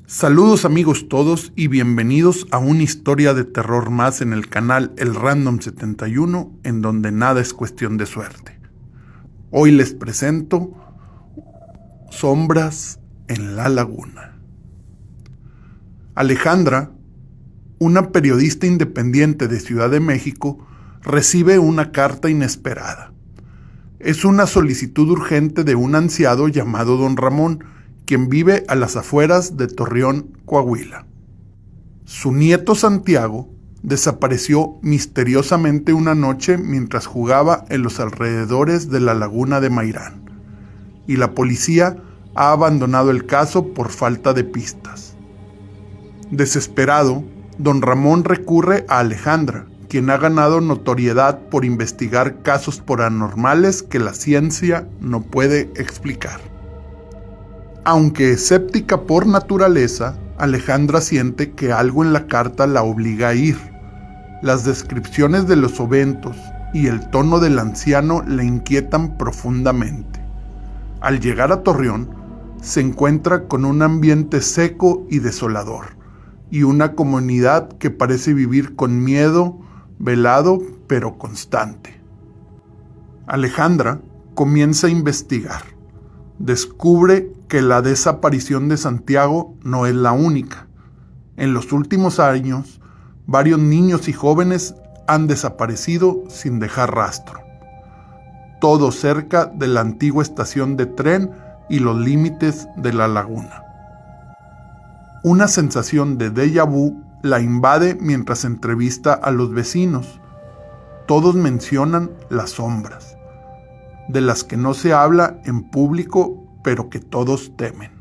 Saludos amigos todos y bienvenidos a una historia de terror más en el canal El Random 71, en donde nada es cuestión de suerte. Hoy les presento Sombras en la Laguna. Alejandra, una periodista independiente de Ciudad de México, recibe una carta inesperada. Es una solicitud urgente de un anciano llamado Don Ramón, quien vive a las afueras de Torreón, Coahuila. Su nieto Santiago desapareció misteriosamente una noche mientras jugaba en los alrededores de la laguna de Mairán, y la policía ha abandonado el caso por falta de pistas. Desesperado, Don Ramón recurre a Alejandra, quien ha ganado notoriedad por investigar casos paranormales que la ciencia no puede explicar. Aunque escéptica por naturaleza, Alejandra siente que algo en la carta la obliga a ir. Las descripciones de los eventos y el tono del anciano le inquietan profundamente. Al llegar a Torreón, se encuentra con un ambiente seco y desolador, y una comunidad que parece vivir con miedo, velado pero constante. Alejandra comienza a investigar. Descubre que la desaparición de Santiago no es la única. En los últimos años, varios niños y jóvenes han desaparecido sin dejar rastro. Todo cerca de la antigua estación de tren y los límites de la laguna. Una sensación de déjà vu la invade mientras entrevista a los vecinos. Todos mencionan las sombras, de las que no se habla en público, pero que todos temen.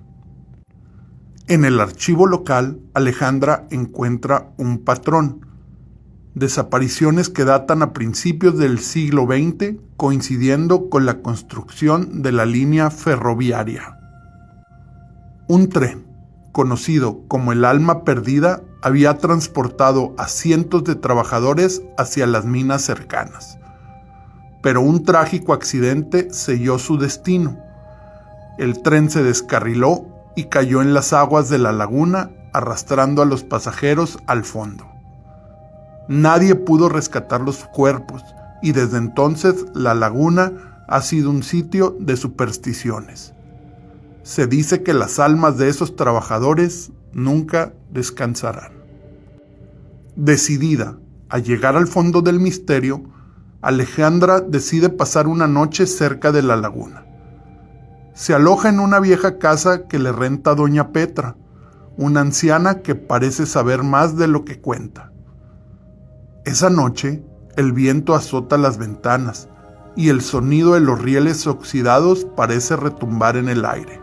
En el archivo local, Alejandra encuentra un patrón: desapariciones que datan a principios del siglo XX, coincidiendo con la construcción de la línea ferroviaria. Un tren, conocido como el Alma Perdida, había transportado a cientos de trabajadores hacia las minas cercanas. Pero un trágico accidente selló su destino. El tren se descarriló y cayó en las aguas de la laguna, arrastrando a los pasajeros al fondo. Nadie pudo rescatar los cuerpos, y desde entonces la laguna ha sido un sitio de supersticiones. Se dice que las almas de esos trabajadores nunca descansarán. Decidida a llegar al fondo del misterio, Alejandra decide pasar una noche cerca de la laguna. Se aloja en una vieja casa que le renta Doña Petra, una anciana que parece saber más de lo que cuenta. Esa noche, el viento azota las ventanas y el sonido de los rieles oxidados parece retumbar en el aire.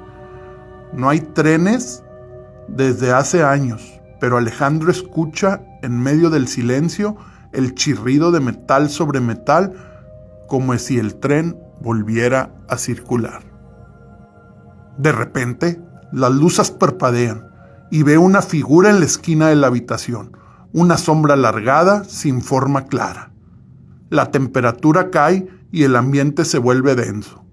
No hay trenes desde hace años, pero Alejandro escucha en medio del silencio el chirrido de metal sobre metal, como si el tren volviera a circular. De repente, las luces parpadean y ve una figura en la esquina de la habitación, una sombra alargada sin forma clara. La temperatura cae y el ambiente se vuelve denso.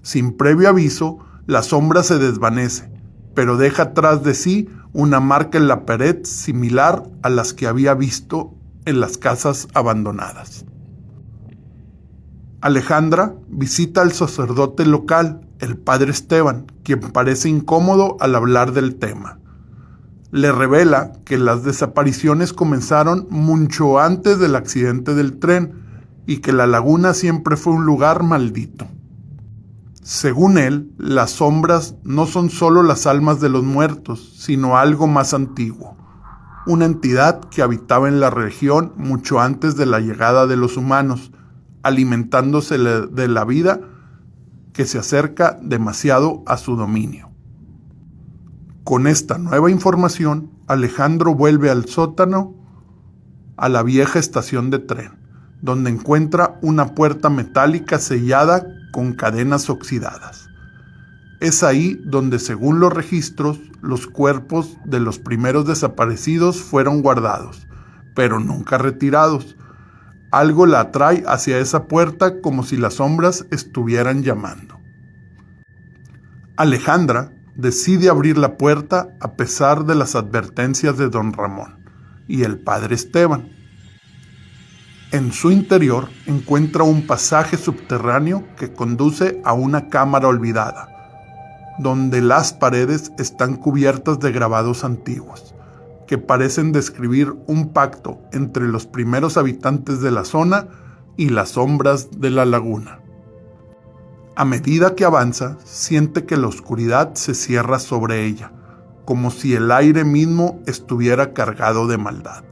Sin previo aviso, la sombra se desvanece, pero deja atrás de sí una marca en la pared similar a las que había visto en las casas abandonadas. Alejandra visita al sacerdote local, el padre Esteban, quien parece incómodo al hablar del tema. Le revela que las desapariciones comenzaron mucho antes del accidente del tren y que la laguna siempre fue un lugar maldito. Según él, las sombras no son solo las almas de los muertos, sino algo más antiguo. Una entidad que habitaba en la región mucho antes de la llegada de los humanos, alimentándose de la vida que se acerca demasiado a su dominio. Con esta nueva información, Alejandro vuelve al sótano, a la vieja estación de tren, donde encuentra una puerta metálica sellada con cadenas oxidadas. Es ahí donde, según los registros, los cuerpos de los primeros desaparecidos fueron guardados, pero nunca retirados. Algo la atrae hacia esa puerta, como si las sombras estuvieran llamando. Alejandra decide abrir la puerta a pesar de las advertencias de don Ramón y el padre Esteban. En su interior encuentra un pasaje subterráneo que conduce a una cámara olvidada, donde las paredes están cubiertas de grabados antiguos, que parecen describir un pacto entre los primeros habitantes de la zona y las sombras de la laguna. A medida que avanza, siente que la oscuridad se cierra sobre ella, como si el aire mismo estuviera cargado de maldad.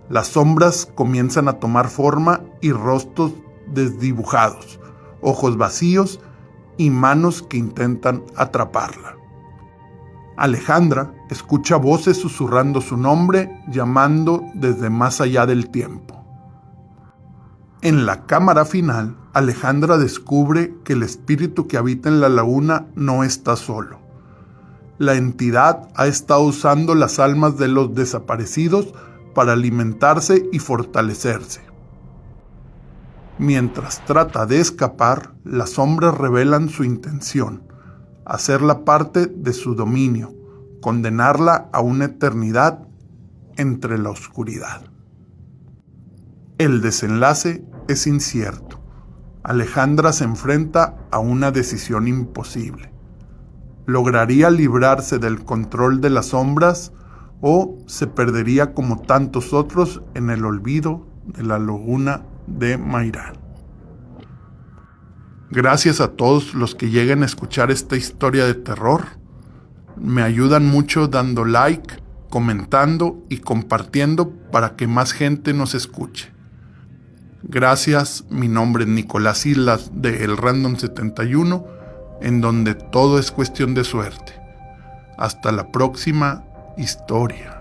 Las sombras comienzan a tomar forma y rostros desdibujados, ojos vacíos y manos que intentan atraparla. Alejandra escucha voces susurrando su nombre, llamando desde más allá del tiempo. En la cámara final, Alejandra descubre que el espíritu que habita en la laguna no está solo. La entidad ha estado usando las almas de los desaparecidos para alimentarse y fortalecerse. Mientras trata de escapar, las sombras revelan su intención: hacerla parte de su dominio, condenarla a una eternidad entre la oscuridad. El desenlace es incierto. Alejandra se enfrenta a una decisión imposible. ¿Lograría librarse del control de las sombras o se perdería como tantos otros en el olvido de la laguna de Mairán? Gracias a todos los que lleguen a escuchar esta historia de terror. Me ayudan mucho dando like, comentando y compartiendo para que más gente nos escuche. Gracias, mi nombre es Nicolás Islas de El Random 71, en donde todo es cuestión de suerte. Hasta la próxima historia.